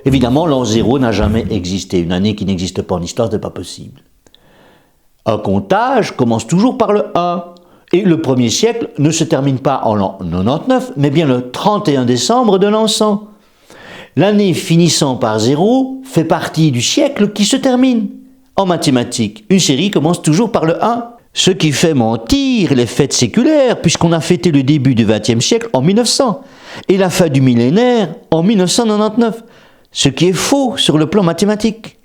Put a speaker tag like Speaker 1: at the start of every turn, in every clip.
Speaker 1: Évidemment, l'an 0 n'a jamais existé. Une année qui n'existe pas en histoire, ce n'est pas possible. Un comptage commence toujours par le 1. Et le premier siècle ne se termine pas en l'an 99, mais bien le 31 décembre de l'an 100. L'année finissant par 0 fait partie du siècle qui se termine. En mathématiques, une série commence toujours par le 1. Ce qui fait mentir les fêtes séculaires, puisqu'on a fêté le début du XXe siècle en 1900 et la fin du millénaire en 1999. Ce qui est faux sur le plan mathématique.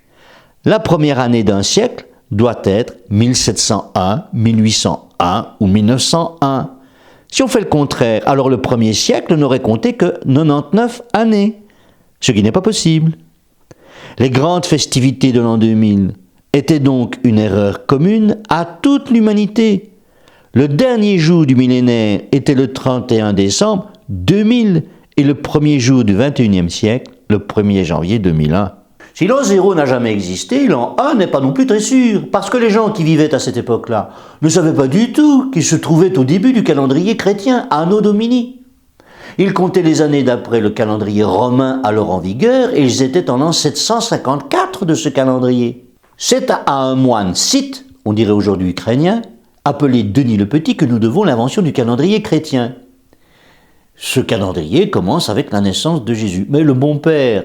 Speaker 1: La première année d'un siècle doit être 1701, 1801 ou 1901. Si on fait le contraire, alors le premier siècle n'aurait compté que 99 années, ce qui n'est pas possible. Les grandes festivités de l'an 2000 étaient donc une erreur commune à toute l'humanité. Le dernier jour du millénaire était le 31 décembre 2000 et le premier jour du 21e siècle, le 1er janvier 2001. Si l'an 0 n'a jamais existé, l'an 1 n'est pas non plus très sûr, parce que les gens qui vivaient à cette époque-là ne savaient pas du tout qu'ils se trouvaient au début du calendrier chrétien, Anno Domini. Ils comptaient les années d'après le calendrier romain alors en vigueur, et ils étaient en l'an 754 de ce calendrier. C'est à un moine scythe, on dirait aujourd'hui ukrainien, appelé Denis le Petit, que nous devons l'invention du calendrier chrétien. Ce calendrier commence avec la naissance de Jésus. Mais le bon père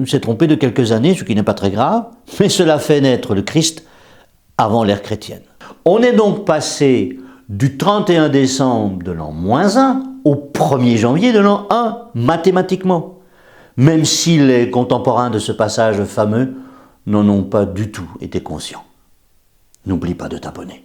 Speaker 1: s'est trompé de quelques années, ce qui n'est pas très grave, mais cela fait naître le Christ avant l'ère chrétienne. On est donc passé du 31 décembre de l'an -1 au 1er janvier de l'an 1, mathématiquement, même si les contemporains de ce passage fameux n'en ont pas du tout été conscients. N'oublie pas de t'abonner.